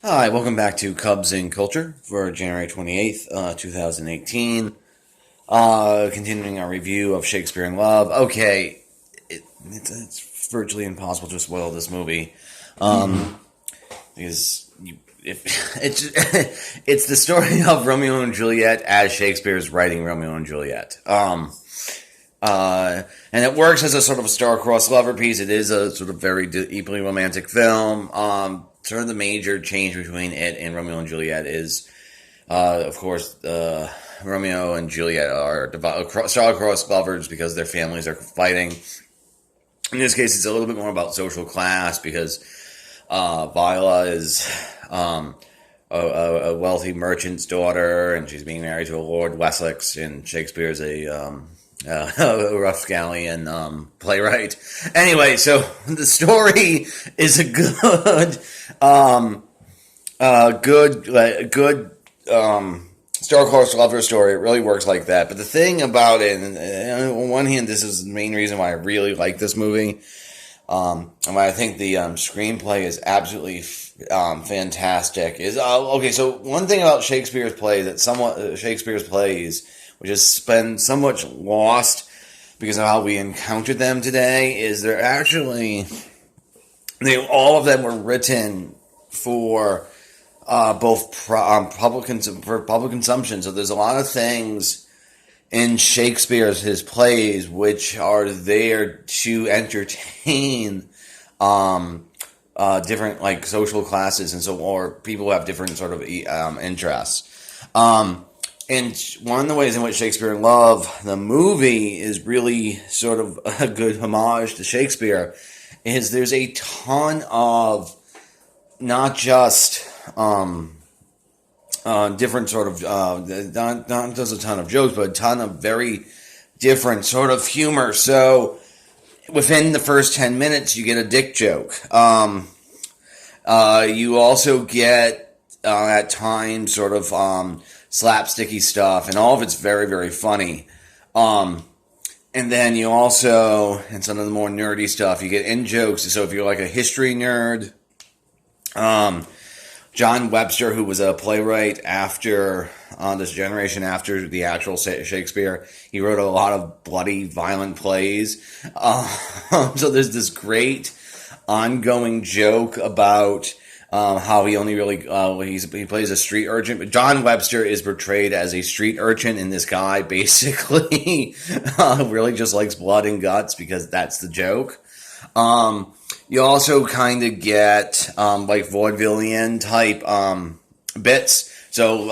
Hi, welcome back to Cubs in Culture for January 28th, 2018. Continuing our review of Shakespeare in Love. Okay, it's virtually impossible to spoil this movie. Because if it's it's the story of Romeo and Juliet as Shakespeare's writing Romeo and Juliet. And it works as a sort of a star-crossed lover piece. It is a sort of very deeply romantic film. Sort of the major change between it and Romeo and Juliet is, of course, Romeo and Juliet are star-crossed lovers because their families are fighting. In this case, it's a little bit more about social class because Viola is a wealthy merchant's daughter, and she's being married to a Lord Wessex, and Shakespeare's a rapscallion playwright. Anyway, so the story is a good star-crossed lover story. It really works like that. But the thing about it, and on one hand, this is the main reason why I really like this movie. And why I think the screenplay is absolutely fantastic. Is okay. So one thing about Shakespeare's plays which has been somewhat lost because of how we encountered them today, is all of them were written for both public consumption. So there's a lot of things in his plays which are there to entertain different like social classes or people who have different sort of interests. And one of the ways in which Shakespeare in Love, the movie, is really sort of a good homage to Shakespeare is there's a ton of not just different sort of, not just a ton of jokes, but a ton of very different sort of humor. So within the first 10 minutes, you get a dick joke. You also get, at times, sort of slapsticky stuff, and all of it's very, very funny. And then you also, and some of the more nerdy stuff, you get in jokes. So if you're like a history nerd, John Webster, who was a playwright after this generation after the actual Shakespeare, he wrote a lot of bloody, violent plays. So there's this great ongoing joke about how he only really he plays a street urchin, but John Webster is portrayed as a street urchin, and this guy basically really just likes blood and guts because that's the joke. You also kind of get like vaudevillian type bits. So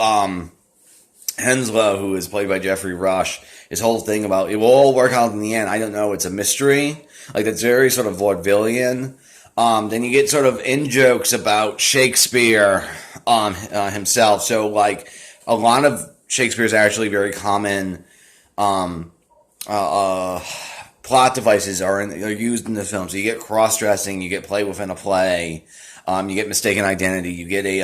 Henslow, who is played by Jeffrey Rush, his whole thing about it will all work out in the end. I don't know. It's a mystery. Like it's very sort of vaudevillian. Then you get sort of in jokes about Shakespeare himself. So like a lot of Shakespeare's actually very common plot devices are used in the film. So you get cross-dressing, you get play within a play, you get mistaken identity, you get a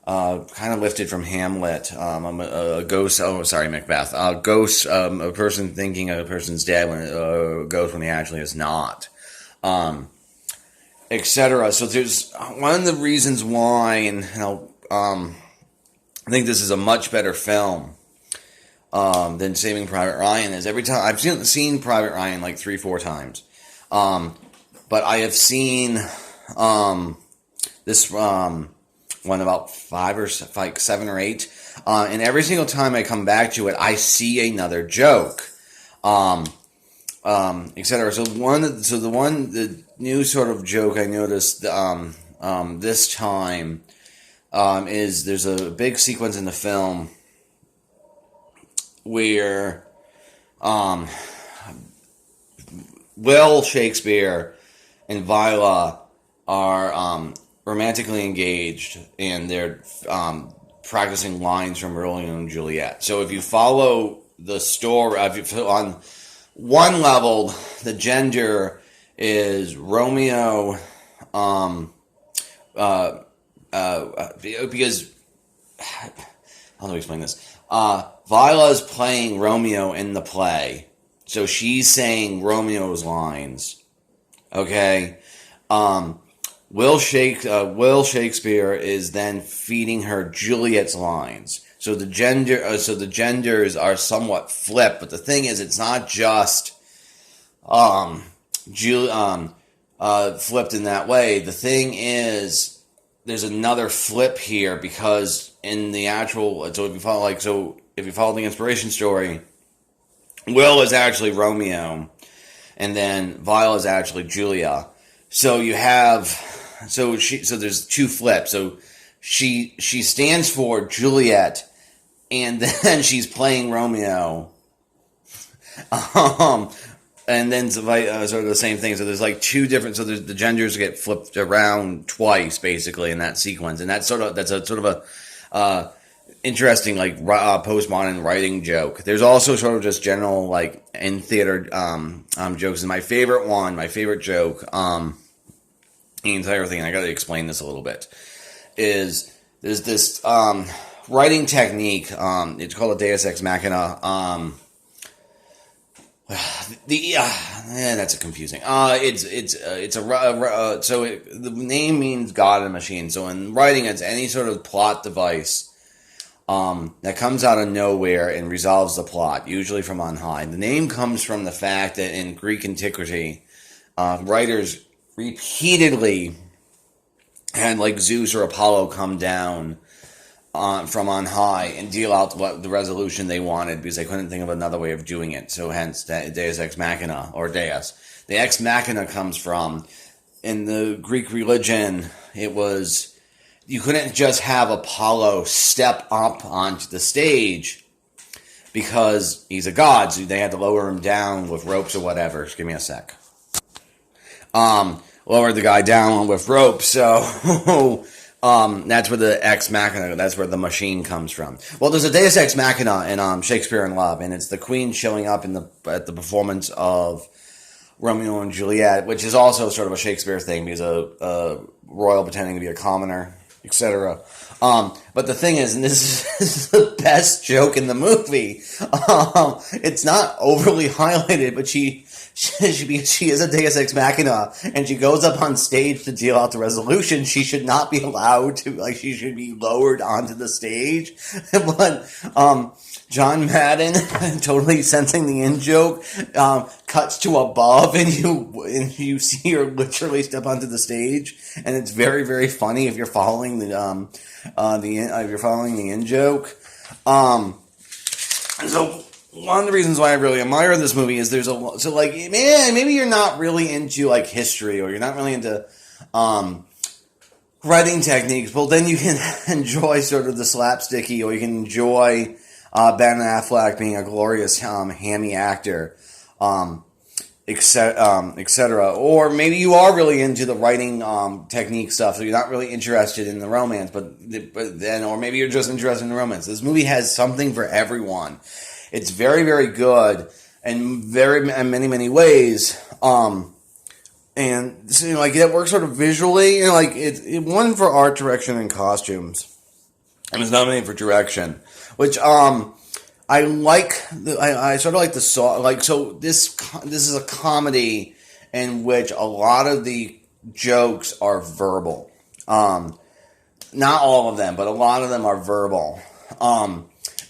kind of lifted from Hamlet, a ghost. Oh, sorry, Macbeth. A ghost, a person thinking a person's dead when a ghost when he actually is not. Etc. So there's one of the reasons why, and I think this is a much better film than Saving Private Ryan is. Every time I've seen Private Ryan like 3-4 times, but I have seen this one about 7 or 8, and every single time I come back to it, I see another joke. Etc. So the new sort of joke I noticed this time is there's a big sequence in the film where Will Shakespeare and Viola are romantically engaged, and they're practicing lines from Romeo and Juliet. So if you follow the story, on one level, the gender is Romeo, because how do I explain this? Viola's playing Romeo in the play, so she's saying Romeo's lines. Okay, Will Shakespeare is then feeding her Juliet's lines. So the genders are somewhat flipped, but the thing is, it's not just um, flipped in that way. The thing is, there's another flip here because in the actual, if you follow the inspiration story, Will is actually Romeo, and then Viola is actually Julia. So you have so there's two flips. So she stands for Juliet, and then she's playing Romeo. Um, and then sort of the same thing. So there's like two different. So there's, the genders get flipped around twice, basically, in that sequence, and that's a sort of a interesting like postmodern writing joke. There's also sort of just general like in theater jokes. And my favorite joke, the entire thing. And I got to explain this a little bit. There's this writing technique. It's called a Deus Ex Machina. That's confusing. The name means God and machine. So in writing, it's any sort of plot device that comes out of nowhere and resolves the plot, usually from on high. The name comes from the fact that in Greek antiquity, writers repeatedly had like Zeus or Apollo come down from on high and deal out what the resolution they wanted because they couldn't think of another way of doing it. So hence Deus Ex Machina, or Deus. The Ex Machina comes from, in the Greek religion, it was, you couldn't just have Apollo step up onto the stage because he's a god, so they had to lower him down with ropes or whatever. Just give me a sec. Lowered the guy down with ropes, so that's where the Ex Machina, that's where the machine comes from. Well, there's a Deus Ex Machina in Shakespeare in Love, and it's the Queen showing up at the performance of Romeo and Juliet, which is also sort of a Shakespeare thing because a royal pretending to be a commoner, etc. But the thing is, and this is the best joke in the movie, it's not overly highlighted, but she is a Deus Ex Machina, and she goes up on stage to deal out the resolution. She should not be allowed to, like, she should be lowered onto the stage. But John Madden, totally sensing the in-joke, cuts to above, and you see her literally step onto the stage, and it's very, very funny if you're following the in-joke. So one of the reasons why I really admire this movie is there's maybe you're not really into like history, or you're not really into writing techniques, but then you can enjoy sort of the slapsticky, or you can enjoy Ben Affleck being a glorious hammy actor, etc. Or maybe you are really into the writing technique stuff, so you're not really interested in the romance, but then, or maybe you're just interested in the romance. This movie has something for everyone. It's very, very good in many, many ways. And so, like, it works sort of visually, and like it won for art direction and costumes. It was nominated for direction, which I like. I sort of like the song. Like, so this is a comedy in which a lot of the jokes are verbal. Not all of them, but a lot of them are verbal.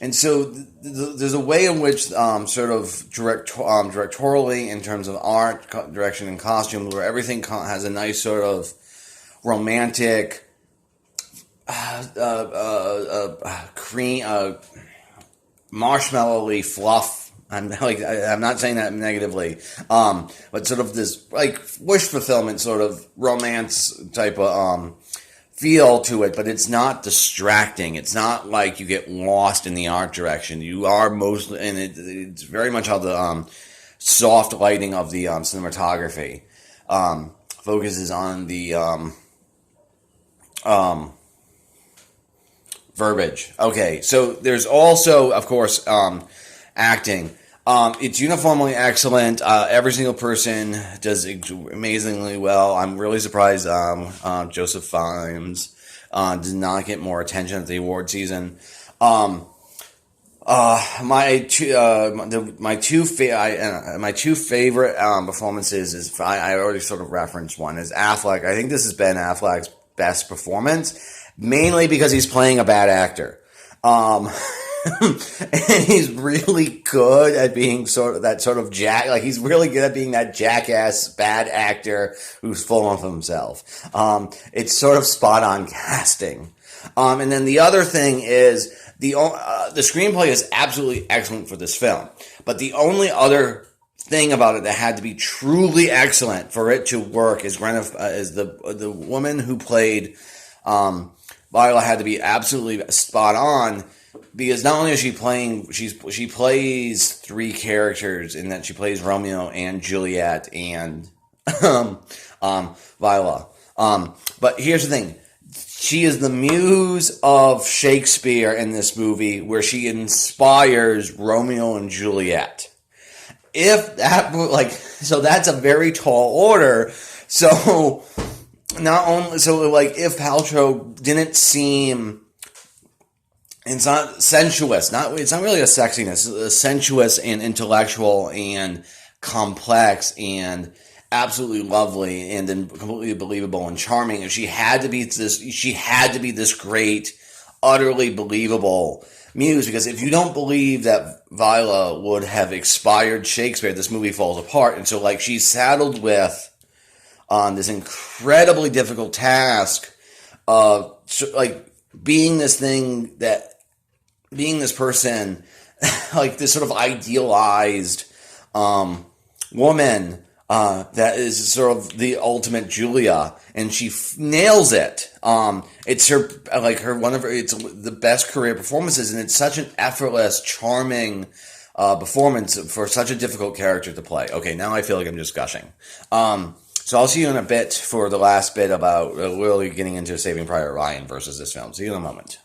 And so there's a way in which sort of directorially, in terms of art, direction, and costume, where everything has a nice sort of romantic, cream, marshmallowy fluff. I'm not saying that negatively, but sort of this like wish fulfillment sort of romance type of feel to it, but it's not distracting. It's not like you get lost in the art direction. You are mostly, and it's very much how the soft lighting of the cinematography focuses on the verbiage. Okay, so there's also, of course, acting. It's uniformly excellent. Every single person does amazingly well. I'm really surprised Joseph Fiennes did not get more attention at the award season. My two favorite performances is I already sort of referenced one is Affleck. I think this has been Affleck's best performance, mainly because he's playing a bad actor. Um, and he's really good at being sort of that sort of like he's really good at being that jackass bad actor who's full of himself. It's sort of spot on casting. And then the other thing is the screenplay is absolutely excellent for this film, but the only other thing about it that had to be truly excellent for it to work is the woman who played Viola had to be absolutely spot on, because not only is she playing, she plays three characters in that she plays Romeo and Juliet and Viola. But here's the thing. She is the muse of Shakespeare in this movie, where she inspires Romeo and Juliet. If that, like, so that's a very tall order. So not only, so like, if Paltrow didn't seem, it's not sensuous, it's not really a sexiness, it's sensuous and intellectual and complex and absolutely lovely and then completely believable and charming. And she had to be this great, utterly believable muse, because if you don't believe that Viola would have expired Shakespeare, this movie falls apart. And so, like, she's saddled with this incredibly difficult task of like being this person, like this sort of idealized woman that is sort of the ultimate Julia, and she nails it. It's it's the best career performances, and it's such an effortless, charming performance for such a difficult character to play. Okay, now I feel like I'm just gushing. So I'll see you in a bit for the last bit about really getting into Saving Private Ryan versus this film. See you in a moment.